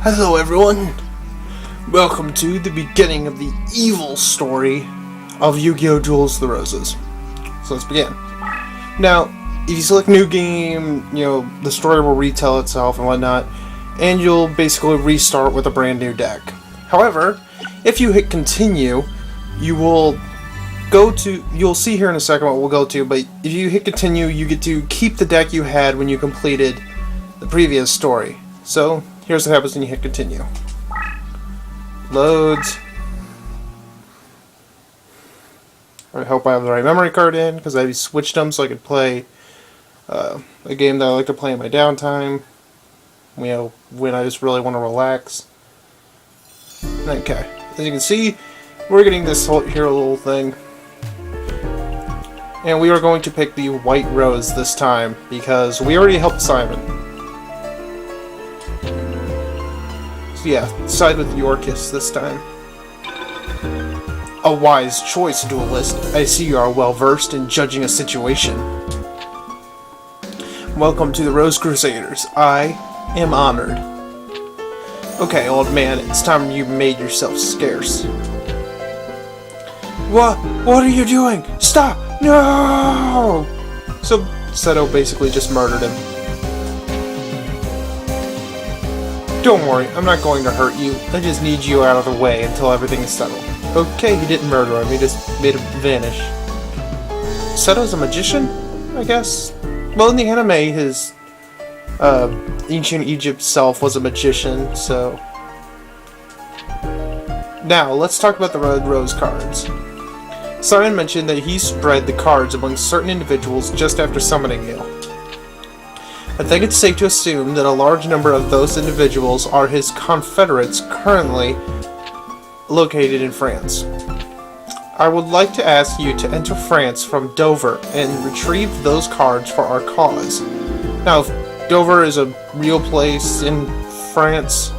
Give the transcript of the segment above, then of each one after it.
Hello everyone! Welcome to the beginning of the evil story of Yu-Gi-Oh! Duels the Roses. So let's begin. Now, if you select new game, the story will retell itself and whatnot, and you'll basically restart with a brand new deck. However, if you hit continue, you'll see here in a second what we'll go to, but if you hit continue, you get to keep the deck you had when you completed the previous story. So, here's what happens when you hit continue. Loads. I hope I have the right memory card in, because I switched them so I could play a game that I like to play in my downtime. When I just really want to relax. Okay. As you can see, we're getting this here little thing. And we are going to pick the white rose this time, because we already helped Simon. Yeah, side with Yorkis this time. A wise choice, Duelist. I see you are well versed in judging a situation. Welcome to the Rose Crusaders. I am honored. Okay, old man, it's time you made yourself scarce. What are you doing? Stop! No! So, Seto basically just murdered him. Don't worry, I'm not going to hurt you. I just need you out of the way until everything is settled. Okay, he didn't murder him, he just made him vanish. Seto's a magician, I guess? Well, in the anime, his ancient Egypt self was a magician, so... Now, let's talk about the Red Rose cards. Simon mentioned that he spread the cards among certain individuals just after summoning you. I think it's safe to assume that a large number of those individuals are his confederates currently located in France. I would like to ask you to enter France from Dover and retrieve those cards for our cause. Now, if Dover is a real place in France,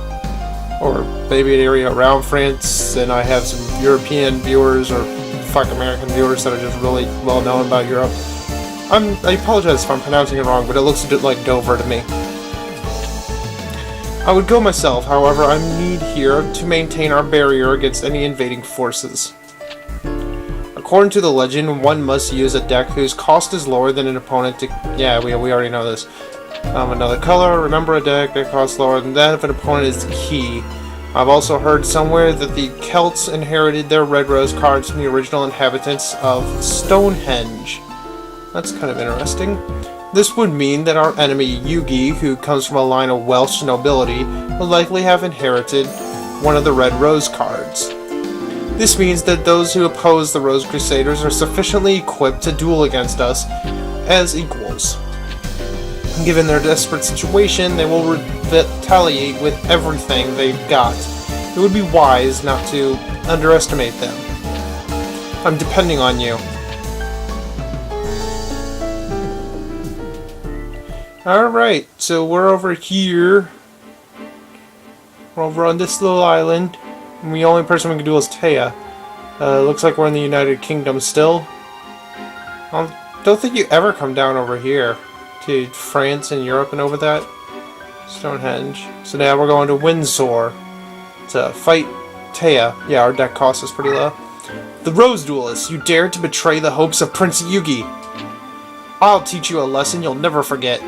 or maybe an area around France, and I have some European viewers or American viewers that are just really well known about Europe, I apologize if I'm pronouncing it wrong, but it looks a bit like Dover to me. I would go myself, however, I need here to maintain our barrier against any invading forces. According to the legend, one must use a deck whose cost is lower than an opponent to... Yeah, we already know this. Another color, remember a deck that costs lower than that if an opponent is key. I've also heard somewhere that the Celts inherited their Red Rose cards from the original inhabitants of Stonehenge. That's kind of interesting. This would mean that our enemy Yugioh, who comes from a line of Welsh nobility, will likely have inherited one of the Red Rose cards. This means that those who oppose the Rose Crusaders are sufficiently equipped to duel against us as equals. Given their desperate situation, they will retaliate with everything they've got. It would be wise not to underestimate them. I'm depending on you. Alright, so we're over here. We're over on this little island. And the only person we can duel is Taya. Looks like we're in the United Kingdom still. I don't think you ever come down over here to France and Europe and over that. Stonehenge. So now we're going to Windsor to fight Taya. Yeah, our deck cost is pretty low. The Rose Duelists, you dared to betray the hopes of Prince Yugioh. I'll teach you a lesson you'll never forget.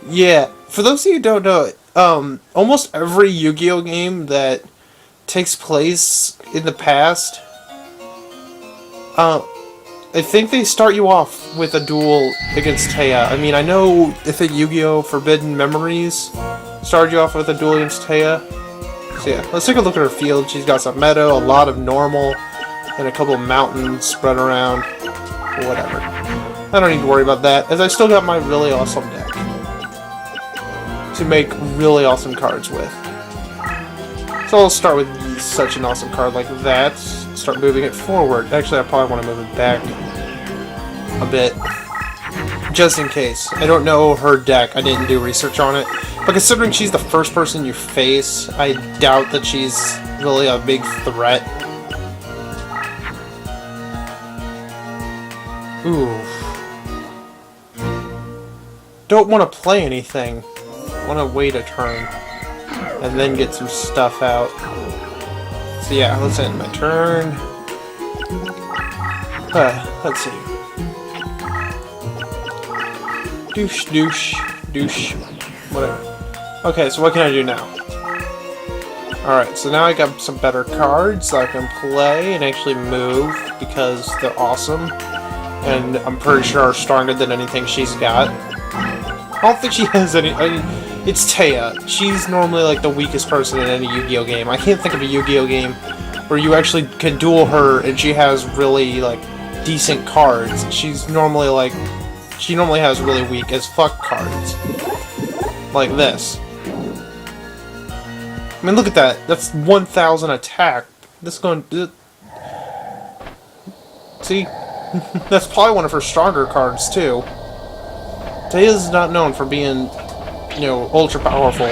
Yeah, for those of you who don't know, almost every Yu-Gi-Oh game that takes place in the past, I think they start you off with a duel against Taya. I mean, I think Yu-Gi-Oh! Forbidden Memories started you off with a duel against Taya. So yeah, let's take a look at her field. She's got some meadow, a lot of normal, and a couple of mountains spread around. Whatever. I don't need to worry about that, as I still got my really awesome deck to make really awesome cards with. So I'll start with such an awesome card like that. Start moving it forward. Actually, I probably want to move it back a bit, just in case. I don't know her deck. I didn't do research on it. But considering she's the first person you face, I doubt that she's really a big threat. Ooh. Don't want to play anything. I want to wait a turn. and then get some stuff out. So yeah, let's end my turn. Let's see. Douche, douche, douche, whatever. Okay, so what can I do now? Alright, so now I got some better cards that I can play and actually move because they're awesome. And I'm pretty sure are stronger than anything she's got. I don't think she has any... it's Taya. She's normally like the weakest person in any Yu-Gi-Oh game. I can't think of a Yu-Gi-Oh game where you actually can duel her and she has really like decent cards. She's normally like... She normally has really weak as fuck cards. Like this. I mean, look at that. That's 1,000 attack. This is going... See? That's probably one of her stronger cards, too. Taya's not known for being, you know, ultra powerful.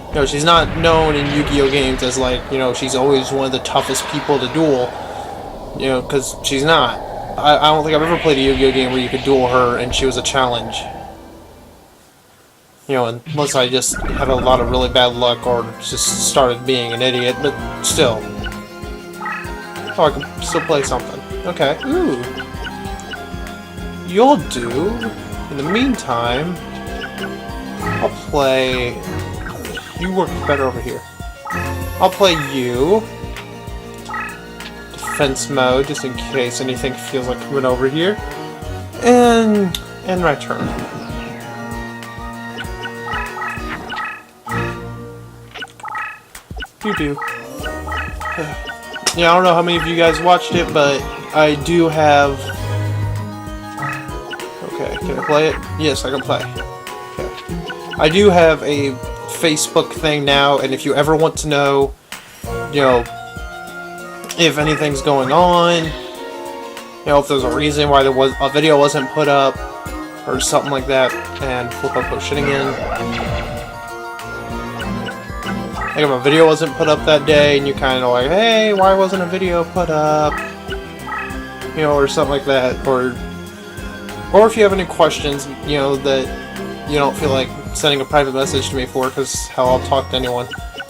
You know, she's not known in Yu-Gi-Oh games as, like, you know, she's always one of the toughest people to duel. You know, because she's not. I don't think I've ever played a Yu-Gi-Oh game where you could duel her and she was a challenge. You know, unless I just had a lot of really bad luck or just started being an idiot, but still. Oh, I can still play something. Okay. Ooh. You'll do. In the meantime, I'll play... You work better over here. I'll play you. Defense mode, just in case anything feels like coming over here. And my turn. Do. Yeah, I don't know how many of you guys watched it, but I do have... Okay, can I play it? Yes, I can play. Okay. I do have a Facebook thing now, and if you ever want to know, you know, if anything's going on, you know, if there's a reason why a video wasn't put up, or something like that, and flip up shit again. Like if a video wasn't put up that day, and you're kind of like, hey, why wasn't a video put up? You know, or something like that, or if you have any questions, you know, that you don't feel like sending a private message to me for, because hell, I'll talk to anyone.